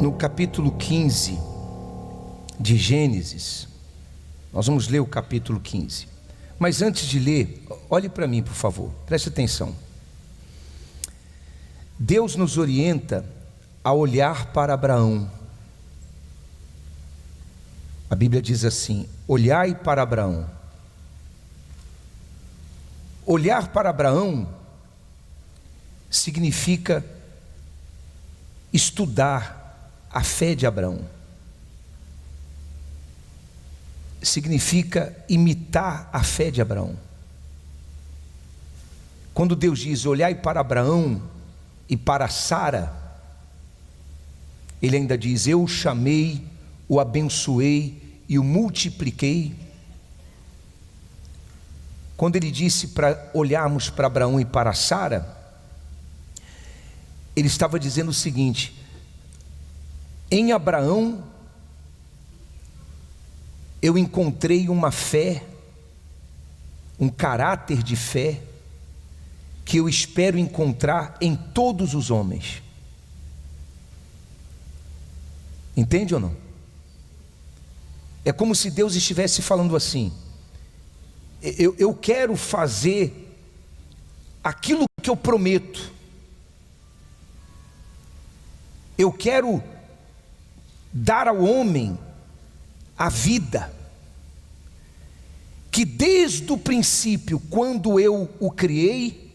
no capítulo 15 de Gênesis. Nós vamos ler o capítulo 15. Mas antes de ler, olhe para mim, por favor, preste atenção. Deus nos orienta a olhar para Abraão. A Bíblia diz assim: olhai para Abraão. Olhar para Abraão significa estudar a fé de Abraão. Significa imitar a fé de Abraão. Quando Deus diz olhai para Abraão e para Sara, Ele ainda diz: eu o chamei, o abençoei e o multipliquei. Quando Ele disse para olharmos para Abraão e para Sara, Ele estava dizendo o seguinte: em Abraão eu encontrei uma fé, um caráter de fé, que eu espero encontrar em todos os homens. Entende ou não? É como se Deus estivesse falando assim: eu quero fazer aquilo que eu prometo. Eu quero dar ao homem a vida que desde o princípio, quando eu o criei,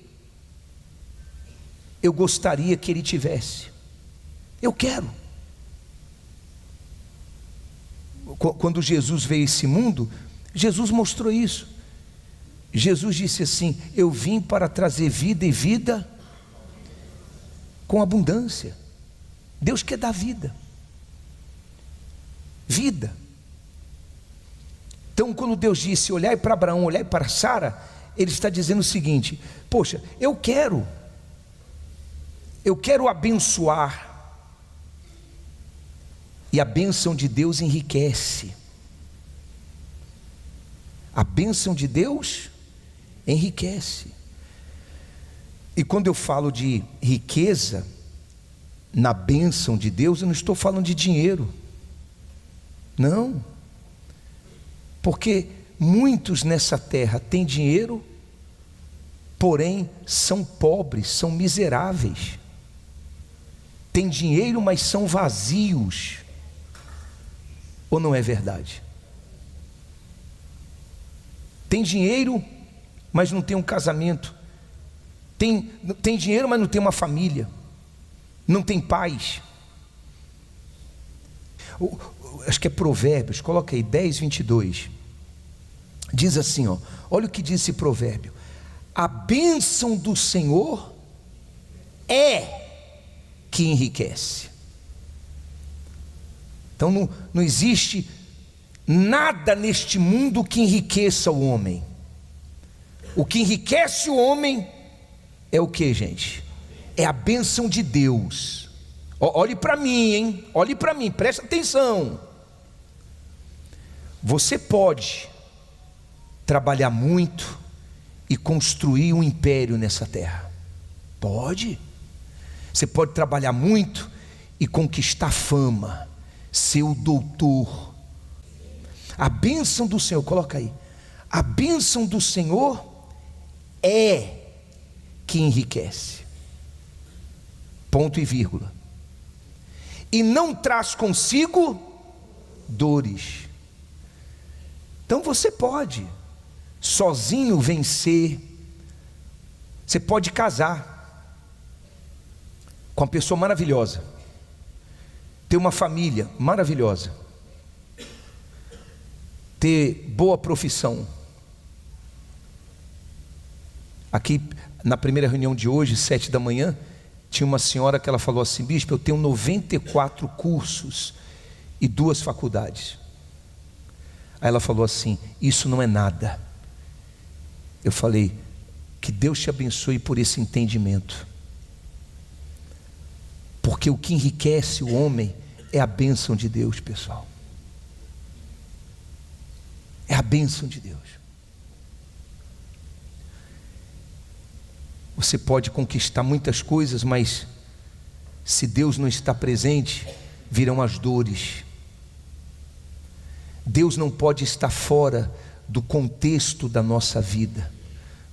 eu gostaria que ele tivesse. Eu quero. Quando Jesus veio a esse mundo, Jesus mostrou isso. Jesus disse assim: eu vim para trazer vida e vida com abundância. Deus quer dar vida. Vida. Então, quando Deus disse olhai para Abraão, olhai para Sara, Ele está dizendo o seguinte: poxa, eu quero abençoar. E a bênção de Deus enriquece. A bênção de Deus enriquece. E quando eu falo de riqueza na bênção de Deus, eu não estou falando de dinheiro. Não. Porque muitos nessa terra têm dinheiro, porém são pobres, são miseráveis. Têm dinheiro, mas são vazios. Ou não é verdade? Tem dinheiro, mas não tem um casamento. Tem dinheiro, mas não tem uma família. Não tem paz. Acho que é Provérbios, coloca aí 10:22. Diz assim, ó, olha o que diz esse provérbio: a bênção do Senhor é que enriquece. Então não existe nada neste mundo que enriqueça o homem. O que enriquece o homem é o que, gente? É a bênção de Deus. Olhe para mim, hein? Olhe para mim, presta atenção. Você pode trabalhar muito e construir um império nessa terra. Pode. Você pode trabalhar muito e conquistar fama, ser o doutor. A bênção do Senhor, coloca aí. A bênção do Senhor é que enriquece. Ponto e vírgula. E não traz consigo dores. Então você pode sozinho vencer. Você pode casar com uma pessoa maravilhosa, ter uma família maravilhosa, ter boa profissão. Aqui na primeira reunião de hoje, 7 da manhã, tinha uma senhora que ela falou assim: bispo, eu tenho 94 cursos e 2 faculdades. Aí ela falou assim: isso não é nada. Eu falei: que Deus te abençoe por esse entendimento. Porque o que enriquece o homem é a bênção de Deus, pessoal. É a bênção de Deus. Você pode conquistar muitas coisas, mas se Deus não está presente, virão as dores. Deus não pode estar fora do contexto da nossa vida,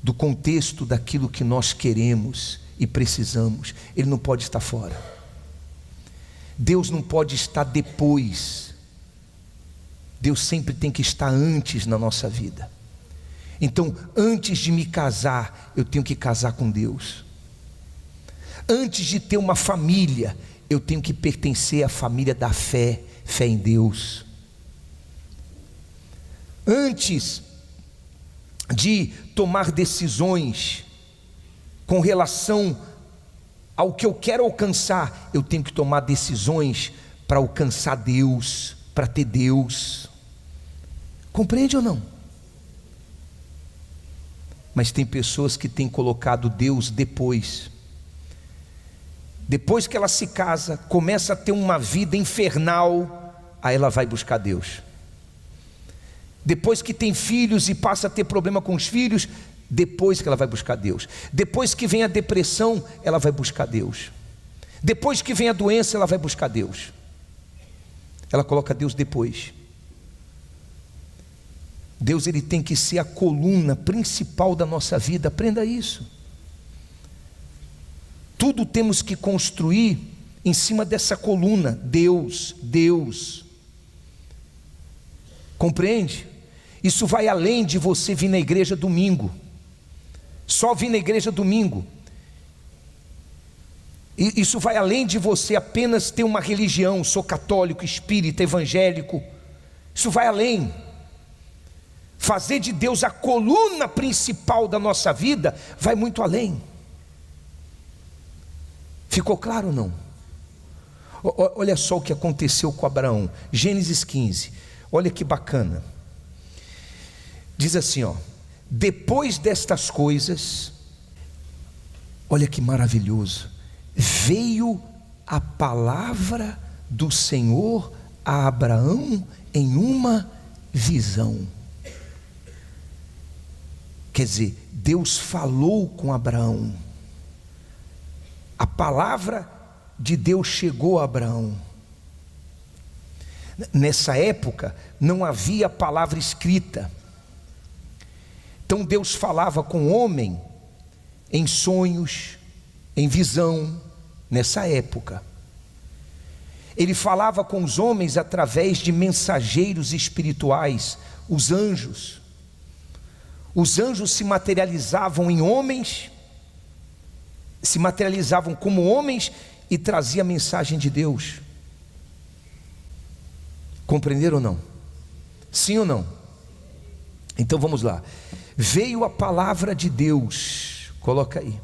do contexto daquilo que nós queremos e precisamos. Ele não pode estar fora. Deus não pode estar depois. Deus sempre tem que estar antes na nossa vida. Então, antes de me casar, eu tenho que casar com Deus. Antes de ter uma família, eu tenho que pertencer à família da fé, fé em Deus. Antes de tomar decisões com relação ao que eu quero alcançar, eu tenho que tomar decisões para alcançar Deus, para ter Deus. Compreende ou não? Mas tem pessoas que têm colocado Deus depois. Depois que ela se casa, começa a ter uma vida infernal, aí ela vai buscar Deus. Depois que tem filhos e passa a ter problema com os filhos, depois que ela vai buscar Deus. Depois que vem a depressão, ela vai buscar Deus. Depois que vem a doença, ela vai buscar Deus. Ela coloca Deus depois. Deus, ele tem que ser a coluna principal da nossa vida. Aprenda isso. Tudo temos que construir em cima dessa coluna. Deus, Deus. Compreende? Isso vai além de você vir na igreja domingo. Só vir na igreja domingo. Isso vai além de você apenas ter uma religião. Sou católico, espírita, evangélico. Isso vai além. Fazer de Deus a coluna principal da nossa vida vai muito além. Ficou claro ou não? Olha só o que aconteceu com Abraão. Gênesis 15. Olha que bacana. Diz assim, ó: depois destas coisas, olha que maravilhoso, veio a palavra do Senhor a Abraão em uma visão. Quer dizer, Deus falou com Abraão. A palavra de Deus chegou a Abraão. Nessa época não havia palavra escrita. Então Deus falava com o homem em sonhos, em visão, nessa época. Ele falava com os homens através de mensageiros espirituais, os anjos. Os anjos se materializavam em homens, se materializavam como homens e traziam a mensagem de Deus. Compreenderam ou não? Sim ou não? Então vamos lá. Veio a palavra de Deus, coloca aí.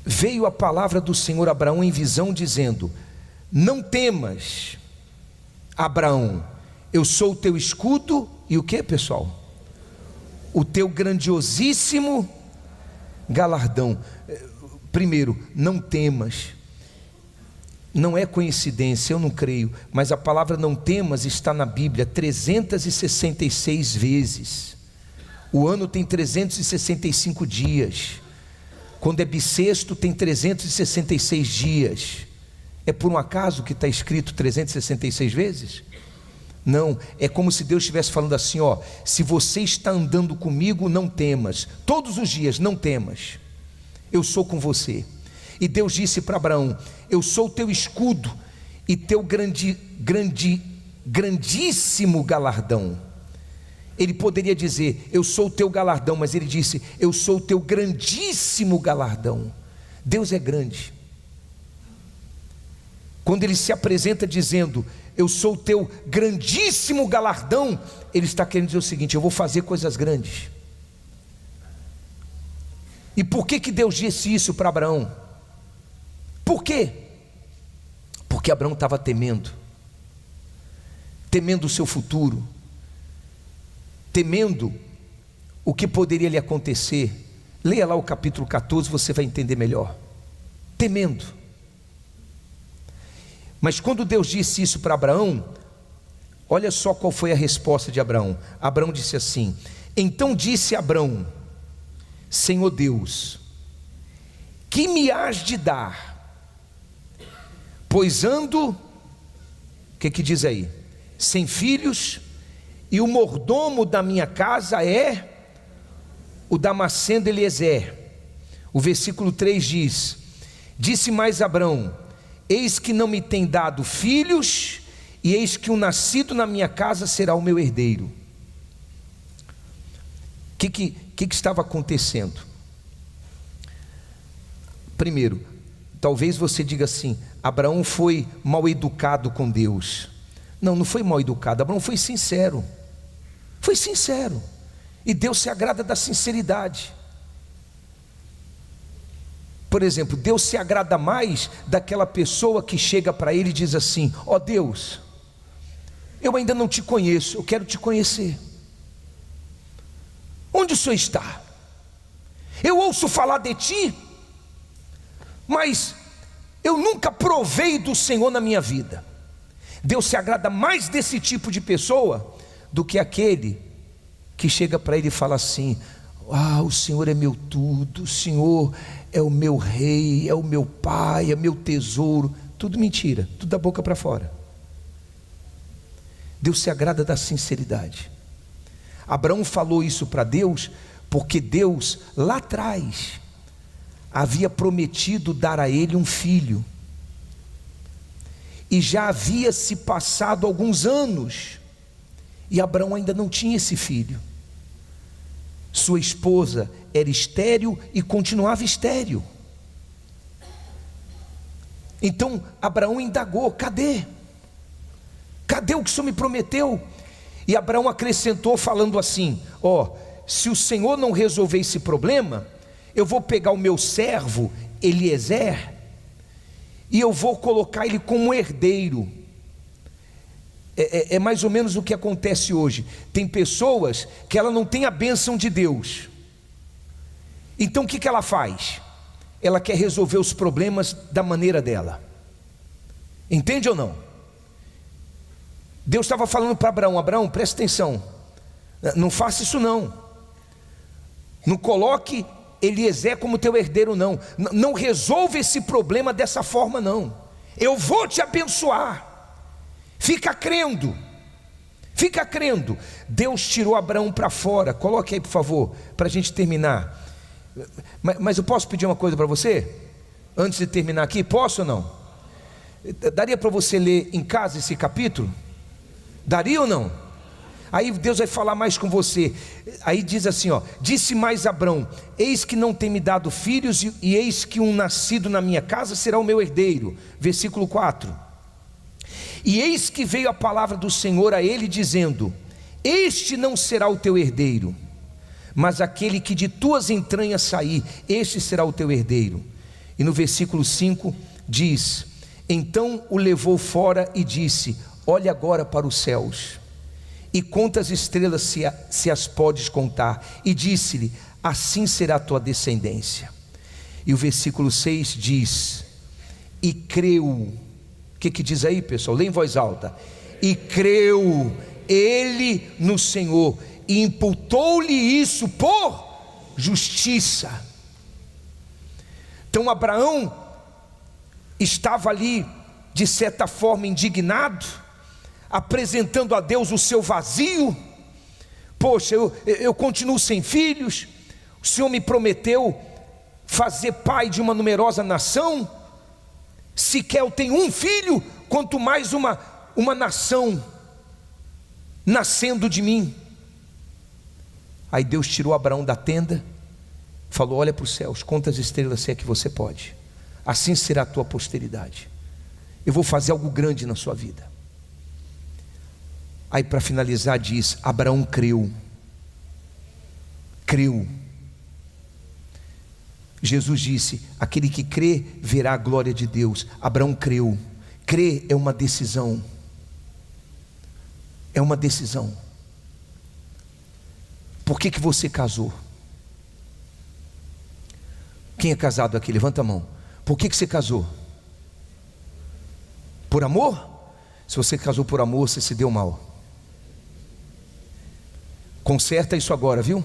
Veio a palavra do Senhor a Abraão em visão, dizendo: não temas, Abraão, eu sou o teu escudo e o que, pessoal? O teu grandiosíssimo galardão. Primeiro, não temas. Não é coincidência, eu não creio, mas a palavra não temas está na Bíblia 366 vezes. O ano tem 365 dias. Quando é bissexto tem 366 dias. É por um acaso que está escrito 366 vezes? Não, é como se Deus estivesse falando assim, ó: se você está andando comigo, não temas. Todos os dias, não temas. Eu sou com você. E Deus disse para Abraão: eu sou o teu escudo e teu grandíssimo galardão. Ele poderia dizer: eu sou o teu galardão, mas ele disse: eu sou o teu grandíssimo galardão. Deus é grande. Quando ele se apresenta dizendo: eu sou o teu grandíssimo galardão, ele está querendo dizer o seguinte: eu vou fazer coisas grandes. E por que Deus disse isso para Abraão? Por quê? Porque Abraão estava temendo o seu futuro, temendo o que poderia lhe acontecer. Leia lá o capítulo 14, você vai entender melhor. Temendo. Mas quando Deus disse isso para Abraão, olha só qual foi a resposta de Abraão. Abraão disse assim: então disse Abraão: Senhor Deus, que me hás de dar Pois ando, o que diz aí? Sem filhos, e o mordomo da minha casa é o Damasceno Eliezer. O versículo 3 diz: disse mais Abrão: eis que não me tem dado filhos, e eis que o nascido na minha casa será o meu herdeiro. O que estava acontecendo? Primeiro, talvez você diga assim: Abraão foi mal educado com Deus. Não, não foi mal educado. Abraão foi sincero. Foi sincero. E Deus se agrada da sinceridade. Por exemplo, Deus se agrada mais daquela pessoa que chega para Ele e diz assim: ó Deus, eu ainda não te conheço, eu quero te conhecer. Onde o Senhor está? Eu ouço falar de Ti, mas eu nunca provei do Senhor na minha vida. Deus se agrada mais desse tipo de pessoa do que aquele que chega para Ele e fala assim: o Senhor é meu tudo, o Senhor é o meu rei, é o meu pai, é meu tesouro. Tudo mentira, tudo da boca para fora. Deus se agrada da sinceridade. Abraão falou isso para Deus porque Deus lá atrás havia prometido dar a ele um filho, e já havia se passado alguns anos, e Abraão ainda não tinha esse filho. Sua esposa era estéril e continuava estéril. Então Abraão indagou: cadê o que o Senhor me prometeu? E Abraão acrescentou falando assim: se o Senhor não resolver esse problema, eu vou pegar o meu servo Eliezer e eu vou colocar ele como herdeiro. É mais ou menos o que acontece hoje. Tem pessoas que ela não tem a bênção de Deus. Então o que ela faz? Ela quer resolver os problemas da maneira dela. Entende ou não? Deus estava falando para Abraão: Abraão, presta atenção, não faça isso não. Não coloque Eliezer como teu herdeiro não. Não resolve esse problema dessa forma não. Eu vou te abençoar. Fica crendo. Deus tirou Abraão para fora. Coloque aí por favor, para a gente terminar. Mas eu posso pedir uma coisa para você? Antes de terminar aqui, posso ou não? Daria para você ler em casa esse capítulo? Daria ou não? Aí Deus vai falar mais com você. Aí diz assim, disse mais Abrão: eis que não tem me dado filhos, e eis que um nascido na minha casa será o meu herdeiro. Versículo 4. E eis que veio a palavra do Senhor a ele dizendo: este não será o teu herdeiro, mas aquele que de tuas entranhas sair, este será o teu herdeiro. E no versículo 5 diz: então o levou fora e disse: olha agora para os céus, e conta as estrelas se as podes contar. E disse-lhe: assim será a tua descendência. E o versículo 6 diz: e creu. O que diz aí, pessoal? Lê em voz alta. E creu ele no Senhor, e imputou-lhe isso por justiça. Então Abraão estava ali, de certa forma, indignado, apresentando a Deus o seu vazio. Poxa, eu continuo sem filhos, o Senhor me prometeu fazer pai de uma numerosa nação, sequer eu tenho um filho, quanto mais uma nação nascendo de mim. Aí Deus tirou Abraão da tenda, falou: olha para os céus, conta as estrelas se é que você pode, assim será a tua posteridade. Eu vou fazer algo grande na sua vida. Aí para finalizar diz: Abraão creu. Jesus disse: aquele que crê verá a glória de Deus. Abraão creu. Crer é uma decisão. É uma decisão. Por que você casou? Quem é casado aqui? Levanta a mão. Por que você casou? Por amor? Se você casou por amor, você se deu mal. Conserta isso agora, viu?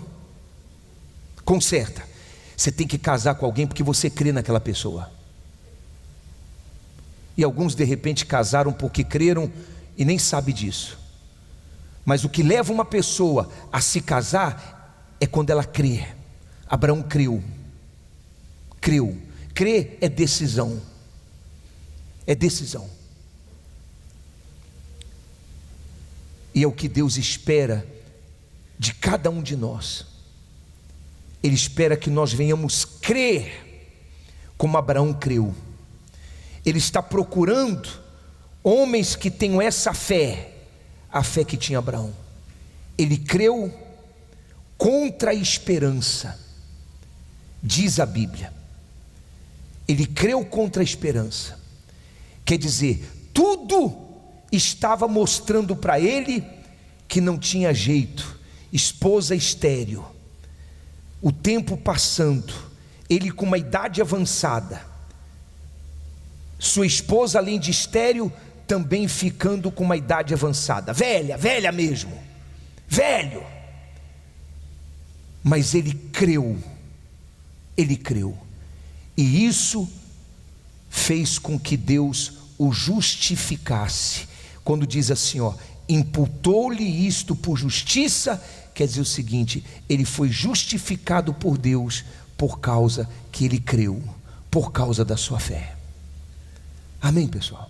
Conserta. Você tem que casar com alguém porque você crê naquela pessoa. E alguns de repente casaram porque creram e nem sabe disso. Mas o que leva uma pessoa a se casar é quando ela crê. Abraão creu. Creu. Crer é decisão. É decisão. E é o que Deus espera de cada um de nós. Ele espera que nós venhamos crer como Abraão creu. Ele está procurando homens que tenham essa fé, a fé que tinha Abraão. Ele creu contra a esperança, diz a Bíblia. Ele creu contra a esperança. Quer dizer, tudo estava mostrando para ele que não tinha jeito. Esposa estéril, o tempo passando, ele com uma idade avançada, sua esposa além de estéril, também ficando com uma idade avançada, velha mesmo, velho. Mas ele creu, e isso fez com que Deus o justificasse. Quando diz assim, imputou-lhe isto por justiça, quer dizer o seguinte: ele foi justificado por Deus por causa que ele creu, por causa da sua fé. Amém, pessoal?